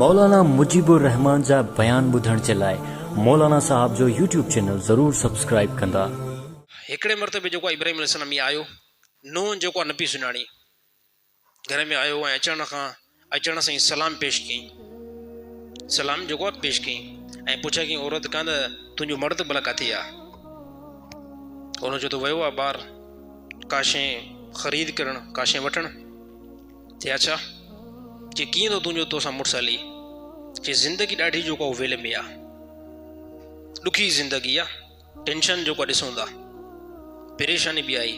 मौलाना मुजीबुर रहमान जा बयान ॿुधण जे लाइ मौलाना साहब जो यूट्यूब चैनल ज़रूर सब्सक्राइब कंदा। हिकिड़े मरतबे जेको इब्राहिम अलैहिस्सलाम ई आयो नूह जेको न पई सुञाणी घर में आयो ऐं अचण सां ई सलाम पेश कयईं, सलाम जेको आहे पेश कयईं ऐं पुछा कयईं औरत कान तुंहिंजो मर्द भला किथे आहे? उन जो त वियो आहे ॿाहिरि का शइ ख़रीद करणु, का शइ वठणु। चए अच्छा, चए कीअं थो तुंहिंजो तोसां मुड़ुसु हली? चए ज़िंदगी ॾाढी जेको आहे वेल में आहे, ॾुखी ज़िंदगी आहे, टेंशन जेको ॾिसूं था, परेशानी बि आई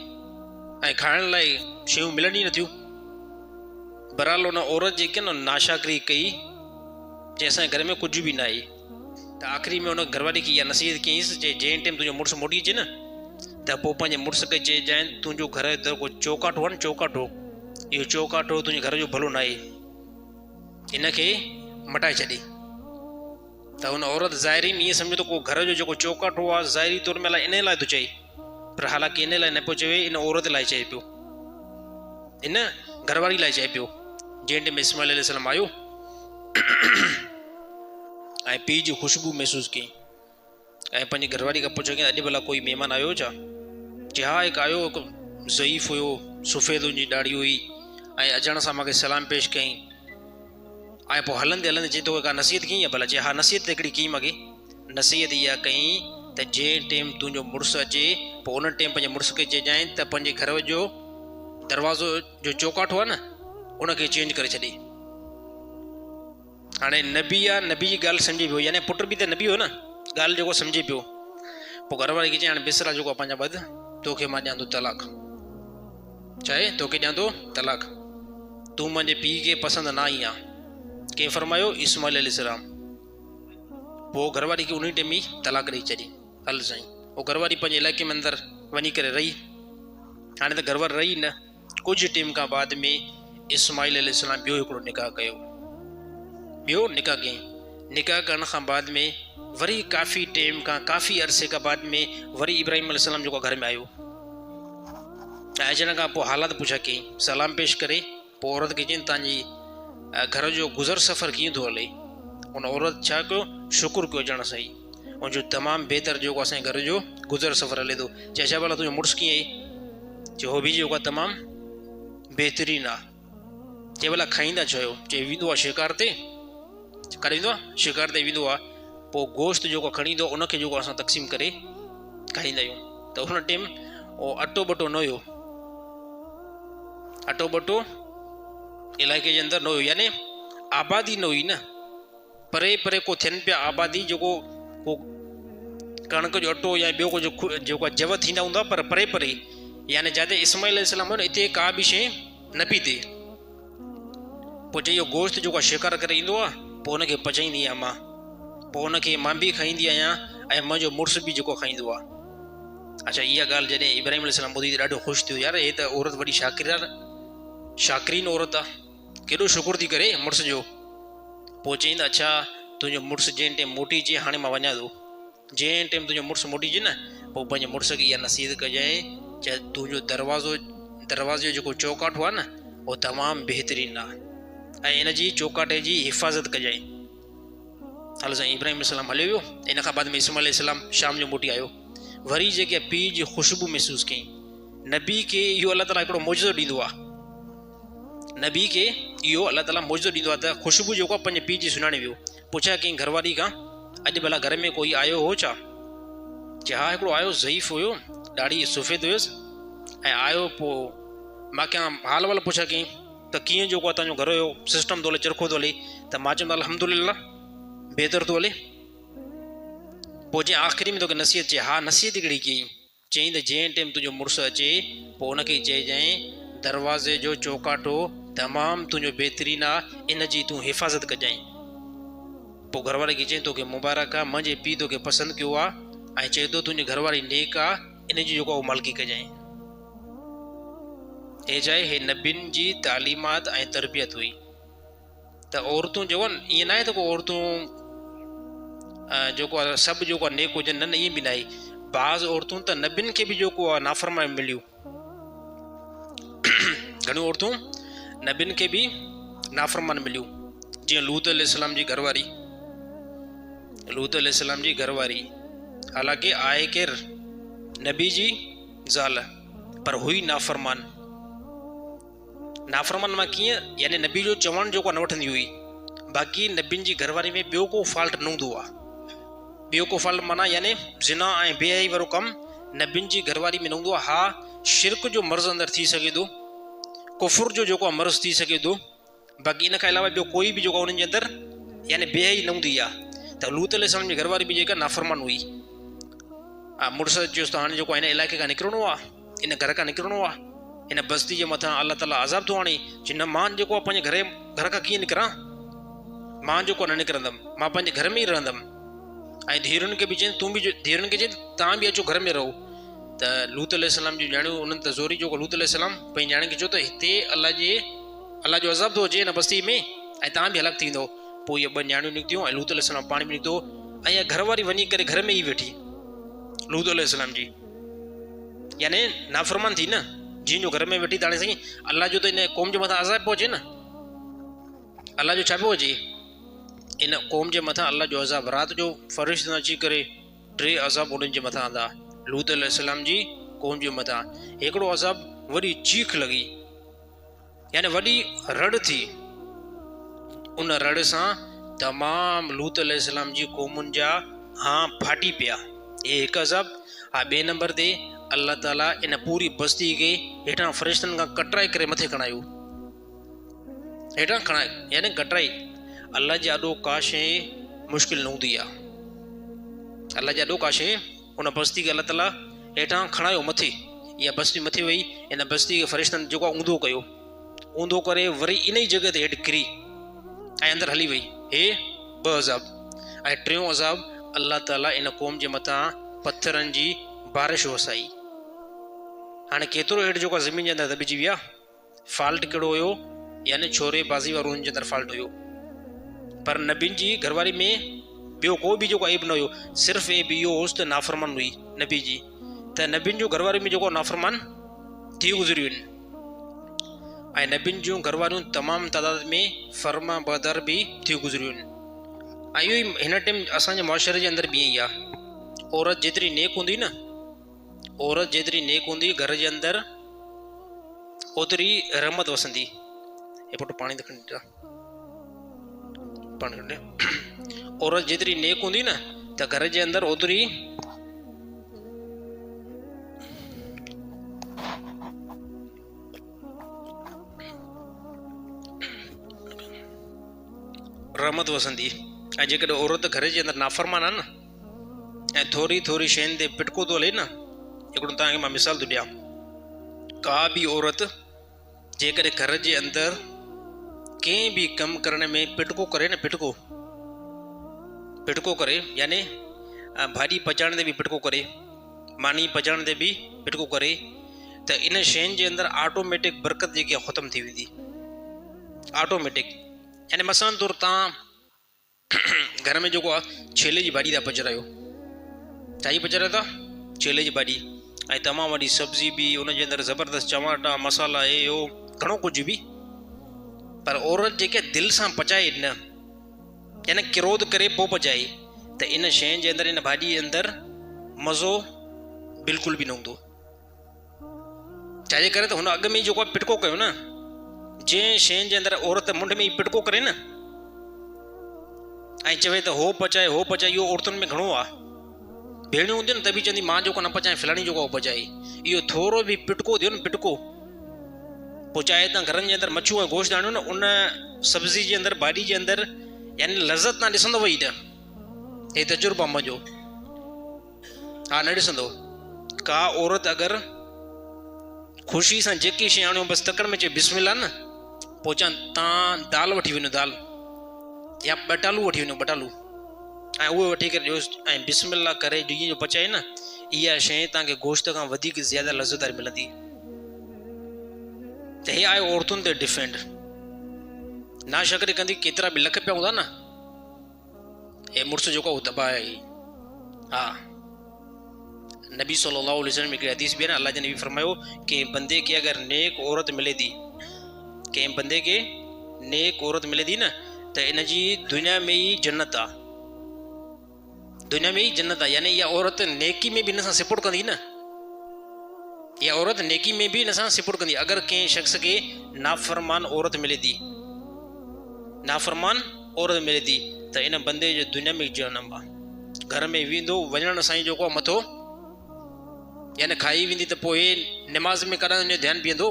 ऐं खाइण लाइ शयूं मिलनि ई नथियूं। बहरहाल उन औरत जेके न नाशाकरी कई, चए असांजे घर में कुझु बि न आई। त आख़िरी में उन घरवारी खे इहा नसीहत कयईंसि, चए जंहिं टाइम तुंहिंजो मुड़ुसु मोटी अचे न त पोइ पंहिंजे मुड़ुस खे चइजांइ तुंहिंजो घर जो जेको चौकाठो आहे न, चौकाठो, इहो चौकाठो तुंहिंजे घर जो भलो न आहे, हिनखे मटाए छॾे। त हुन औरत ज़ाहिरीन ईअं सम्झो त को घर जो जेको चौकाठो आहे ज़ाहिरी तौर में इन लाइ थो चए, पर हालांकि इन लाइ न पियो चवे, इन औरत लाइ चए पियो, इन घरवारी लाइ चए पियो। जंहिं टाइम इस्माइल अलैहिस्सलाम आयो ऐं पीउ जी ख़ुशबू महसूसु कई ऐं पंहिंजी घरवारी खां पुछो कि अॼु भला कोई महिमान आयो छा? चए हा, हिकु आयो, हिकु ज़ईफ़ हुयो, सफ़ेद हुनजी ॾाढ़ी हुई ऐं अचण सां मूंखे सलाम पेश कयईं ऐं पोइ हलंदे हलंदे चए तो का नसीहत कई आहे? भला चए हा, नसीहत त हिकिड़ी कई मूंखे। नसीहत इहा कई त जंहिं टाइम तुंहिंजो मुड़ुसु अचे पोइ उन टाइम पंहिंजे मुड़ुस खे चइजांइ त पंहिंजे घर जो दरवाज़ो जो चौकाठो आहे न उनखे चेंज करे छॾे। हाणे नबी आहे, नबी जी ॻाल्हि सम्झे पियो, यानी पुट बि त नबी हो न, ॻाल्हि जेको सम्झे पियो। पोइ घरवारी खे चई हाणे बिसरा जेको आहे पंहिंजा ॿध, तोखे मां ॾियां थो तलाक। चए तोखे ॾियां थो तलाक, तूं मुंहिंजे पीउ खे पसंदि न आई आहे। कंहिं फरमायो? इस्माइल अलैहिस्सलाम। पोइ घरवारी खे उन टाइम ई तलाक ॾेई छॾी। हल साईं, उहो घरवारी पंहिंजे इलाइक़े में अंदरि वञी करे रही। हाणे त घरवारी रही न, कुझु टाइम खां बाद में इस्माइल अलैहिस्सलाम ॿियो हिकिड़ो निकाह कयो, ॿियो निकाह कयईं। निकाह करण खां बाद में वरी काफ़ी टाइम खां, काफ़ी अरसे खां बाद में वरी इब्राहिम अलैहिस्सलाम जेको घर में आयो ऐं अचण खां पोइ हालात पुछा कयईं, सलाम पेश करे। पोइ औरत खे चयईं तव्हांजी घर जो गुज़र सफ़र कीअं थो हले? उन औरत छा कयो? शुकुर कयो अचण सां ई, उनजो तमामु बहितर जेको असांजे घर जो गुज़र सफ़र हले थो। चए अच्छा भला तुंहिंजो मुड़ुसु कीअं आहे? चए हो बि जेको आहे तमामु बहितरीनु आहे। चए भला खाईंदा छो आहियो? चए वेंदो आहे शिकार ते। काॾे वेंदो आहे? शिकार ते वेंदो आहे। पोइ गोश्त जेको खणी ईंदो उनखे जेको असां तक़सीम करे खाईंदा आहियूं। त हुन टाइम उहो अटो बटो न हुयो, अटो बटो इलाइक़े जे अंदरि न हुयो, यानी आबादी न हुई न, परे परे को थियनि पिया आबादी, जेको को कणिक जो अटो या ॿियो कुझु जेको जव थींदा हूंदा, पर परे परे, यानी जिते इस्माइल अलैहिस्सलाम हो न हिते का बि शइ न पई थिए। पोइ चई इहो गोश्त जेको आहे शिकार करे ईंदो आहे, पोइ हुनखे पचाईंदी आहियां मां, पोइ हुनखे मां बि खाईंदी आहियां ऐं मुंहिंजो मुड़ुसु बि जेको खाईंदो आहे। अच्छा, इहा ॻाल्हि जॾहिं इब्राहिम अलैहिस्सलाम ॿुधी त ॾाढो ख़ुशि थियो, यार हे त औरत वॾी शाकिरीन औरत आहे, केॾो शुकुर थी करे मुड़ुस जो। पोइ चईं त अच्छा तुंहिंजो मुड़ुसु जंहिं टाइम मोटी अचे, हाणे मां वञा थो, जंहिं टाइम तुंहिंजो मुड़ुसु मोटी अचे न, पोइ पंहिंजे मुड़ुस खे इहा नसीहत कजांइ, चाहे तुंहिंजो दरवाज़ो जेको चौकाठो आहे न उहो तमामु बहितरीनु आहे ऐं इन जी चौकाठे जी हिफ़ाज़त कजांइ। हल साईं, इब्राहिम अलैहिस्सलाम हलियो वियो। इन खां बाद में इस्माइल अलैहिस्सलाम शाम जो मोटी आयो, वरी जेके पीउ जी ख़ुशबू महसूसु कयईं। नबी खे इहो अलाह ताला हिकिड़ो मौजज़ो ॾींदो आहे, नबी खे इहो अलाह ताला मौजज़ो ॾींदो आहे त ख़ुशबू जेको आहे पंहिंजे पीउ जी सुञाणे वियो। पुछा कयईं घरवारी खां, अॼु भला घर में कोई आयो हो छा? चए हा, हिकिड़ो आयो, ज़ईफ़ हुयो, ॾाढी सफ़ेद हुयुसि ऐं आयो। पोइ मां कंहिं हाल वाल पुछा कयईं त कीअं जेको आहे तव्हांजो घर जो सिस्टम थो हले, चरखो थो हले? त मां चयुमि अल्हम्दुलिल्लाह बहितर थो हले। पोइ जीअं आख़िरी में तोखे नसीहत चए, हा नसीहत हिकिड़ी कयईं, चयईं त जंहिं टाइम तुंहिंजो मुड़ुसु अचे पोइ उनखे चइजांइ दरवाज़े जो चौकाठो तमामु तुंहिंजो बहितरीनु आहे, इन जी तूं हिफ़ाज़त कजांइ। पोइ घरवारी खे चयईं तोखे मुबारक आहे, मुंहिंजे पीउ तोखे पसंदि कयो आहे ऐं चए थो तुंहिंजी घरवारी नेक आहे, इन जी जेको आहे मालिकी कजांइ। हे चए हे नबियुनि जी तालीमात ऐं तरबियत हुई। त औरतूं जेको आहे ईअं न आहे त को औरतूं जेको आहे सभु जेको आहे नेक हुजनि, न ईअं बि न आहे। बाज़ औरतूं त नबियुनि खे बि जेको आहे नाफ़रमान मिलियूं, घणियूं औरतूं नबियुनि खे बि नाफ़रमान मिलियूं। जीअं लूत अलैहिस्सलाम जी घरवारी, लूत अलैहिस्सलाम जी घरवारी हालांकि आहे केरु नबी जी ज़ाल, पर हुई नाफ़रमान। नाफ़रमान मां कीअं, यानी नबी जो चवण जेको न वठंदी हुई। बाक़ी नबियुनि जी घरवारी में ॿियो को फॉल्ट न हूंदो आहे। ॿियो को फॉल्ट माना यानी ज़िना ऐं बेहयाई वारो कमु नबियुनि जी घरवारी में न हूंदो आहे। हा, शिरक जो मर्ज़ अंदरि थी सघे थो, कुफुर जो जेको आहे मर्ज़ थी सघे थो, बाक़ी इन खां अलावा ॿियो कोई बि जेको उन्हनि जे अंदरि यानी बेहयाई न हूंदी आहे। त लूत अलैहिस्सलाम जी घरवारी बि जेका नाफ़रमान हुई। मुड़ुस चयुसि त हाणे जेको हिन इलाइक़े खां निकिरणो आहे, इन घर खां निकिरणो आहे, इन बस्ती जे मथां अलाह ताला अज़ाब थो आणे। न मां जेको आहे पंहिंजे घर खां कीअं निकिरां, मां जेको न निकिरंदमि, मां पंहिंजे घर में ई रहंदमि। ऐं धीअरुनि खे बि चई, तूं बि धीअरुनि खे चई तव्हां बि अचो घर में रहो। त लूत अलैहिस्सलाम जी न्याणियूं उन्हनि त ज़ोरी जेको लूत अलैहिस्सलाम पंहिंजी न्याणी खे चयो त हिते अलाह जो अज़ाब थो अचे हिन बस्ती में ऐं तव्हां बि हलाकु थींदो। पोइ इहे ॿ न्याणियूं निकितियूं ऐं लूत अलैहिस्सलाम पाणी बि निकितो ऐं इहा घरवारी वञी करे घर में ई वेठी लूत अलैहिस्सलाम जी, यानी नाफ़रमान थी न, जीअं जो घर में वेठी। त हाणे साईं अलाह जो त इन क़ौम जे मथां अज़ाब पियो अचे न, अलाह जो छा पियो अचे, इन क़ौम जे मथां अलाह जो अज़ाब। राति जो फ़रिश्ता अची करे 3 अज़ाब उन्हनि जे मथां आंदा, लूत अलैहिस्सलाम जी क़ौम जे मथां। हिकिड़ो अज़ाब वॾी चीख लॻी, यानी वॾी रड़ थी, उन रड़ सां तमामु लूत अलैहिस्सलाम जी क़ौमुनि जा फाटी पिया। ये हिकु अज़ाब। ॿिए नंबर ते अल्लाह ताला इन पूरी बस्ती खे हेठां फ़रिश्तनि खां कटराए करे मथे खणायो, हेठां खणाए यानी कटराई। अल्लाह जे आॾो का शइ मुश्किल न हूंदी आहे। अल्लाह जे आॾो का शइ, उन बस्ती खे अल्लाह ताला हेठां खणायो मथे। इहा बस्ती मथे वई, इन बस्ती खे फ़रिश्तनि जेको ऊंधो कयो, ऊंधो करे वरी इन ई जॻह ते हेठि किरी ऐं अंदरि हली वई। हे 2 अज़ाब। ऐं 3 अज़ाब अल्लाह ताला इन क़ौम जे मथां पथरनि जी बारिश वसाई। हाणे केतिरो हेठि जेको ज़मीन जे अंदरि दॿिजी विया। फॉल्ट कहिड़ो हुयो, यानी छोरे बाज़ी वारो हुननि जे अंदरि फॉल्ट हुयो, पर नबियुनि जी घरवारी में ॿियो को बि जेको ऐब न हुयो। सिर्फ़ु ऐब इहो होसि त नाफ़रमान हुई नबी जी। त नबियुनि जो घरवारी में जेको नाफ़रमान थी गुज़रियूं आहिनि, ऐं नबियुनि जूं घरवारियूं तमामु तइदाद में फर्मा बरदार बि थी गुज़रियूं आहिनि। ऐं इहो ई हिन टाइम असांजे मुआशरे जे अंदरि बि ईअं ई आहे। औरत जेतिरी नेक हूंदी न, औरत जेतिरी नेक हूंदी घर जे अंदरि ओतिरी रहमत वसंदी। हे पुटु पाणी त खणी ॾिया, पाणी खणी ॾिया। औरत जेतिरी नेक हूंदी न त घर जे अंदरि ओतिरी रहमत वसंदी। ऐं जेकॾहिं औरत घर जे अंदरि नाफ़रमान आहे न ऐं थोरी थोरी शयुनि ते पिटको थो हले न, हिकिड़ो तव्हांखे मां मिसाल थो ॾियां। का बि औरत जेकॾहिं घर जे अंदरि कंहिं बि कमु करण में पिटको करे न, पिटको करे यानी भाॼी पचाइण ते बि पिटको करे, मानी पचाइण ते बि पिटको करे, त इन शयुनि जे अंदरि ऑटोमेटिक बरकत जेकी आहे ख़तमु थी वेंदी। ऑटोमेटिक यानी मसलन तौरु तव्हां घर में जेको आहे छेले जी भाॼी था पचारायो, छाजी पचारायो था, छेले जी भाॼी, ऐं तमामु वॾी सब्ज़ी बि उन जे अंदरि ज़बरदस्त टमाटा मसाला हे हो घणो कुझु बि, पर औरत जेके दिलि सां पचाए न, यानी क्रोध करे पोइ पचाए, त इन शइ जे अंदरि इन भाॼी जे अंदरि मज़ो बिल्कुलु बि न हूंदो। छाजे करे त हुन अॻु में ई जेको आहे पिटको कयो न, जंहिं शइ जे अंदरि औरत मुंड में ई पिटको करे न ऐं चवे त हो पचाए हो पचाए, इहो औरतुनि में घणो आहे। भेणियूं हूंदियूं न त बि चवंदी मां जेको न पचाए फलाणी जेको पचाए। इहो थोरो बि पिटको थियो न, पिटको पोइ चाहे तव्हां घरनि जे अंदरि मच्छू ऐं गोश्त आणियो न, उन सब्ज़ी जे अंदरि भाॼी जे अंदरि यानी लज़त तव्हां ॾिसंदो वई त हे तजुर्बा मुंहिंजो, हा न ॾिसंदो। का औरत अगरि ख़ुशी सां जेकी शइ आणियो बसि तकड़ि में चए बिस्मिल्लाह न, पोइ चवनि तव्हां दाल वठी वञो, दाल या बटालू वठी वञो, बटालू, ऐं उहे वठी करे ॾियोसि ऐं बिस्मिल्लाह करे जीअं जो पचाए न, इहा शइ तव्हांखे गोश्त खां वधीक ज़्यादा लज़तदार मिलंदी। त हे आहे औरतुनि ते डिफेंड। ना शकरी कंदी, केतिरा बि लख पिया हूंदा न, हे मुड़ुसु जेको उहो तबाह आहे। हा, नबी सल्लल्लाहु अलैहि वसल्लम हिकिड़ी हदीस बि आहे न, अल्लाह जे नबी फरमायो कि बंदे खे अगरि नेक औरत मिले थी, कंहिं बंदे खे नेक औरत मिले थी न, त इन जी दुनिया में ई जन्नत आहे, दुनिया में ई जन्नत आहे। यानी इहा औरत नेकी में बि हिन सां सिपुड़ कंदी न, इहा औरत नेकी में बि हिन सां सिपुड़ कंदी। अगरि कंहिं शख़्स खे नाफ़रमान औरत मिले थी, नाफ़रमान औरत मिले थी त इन बंदे जो दुनिया में जनम आहे। घर में वेंदो वञण सां ई जेको मथो यानी खाई वेंदी त पोइ निमाज़ में कॾहिं ध्यानु बीहंदो।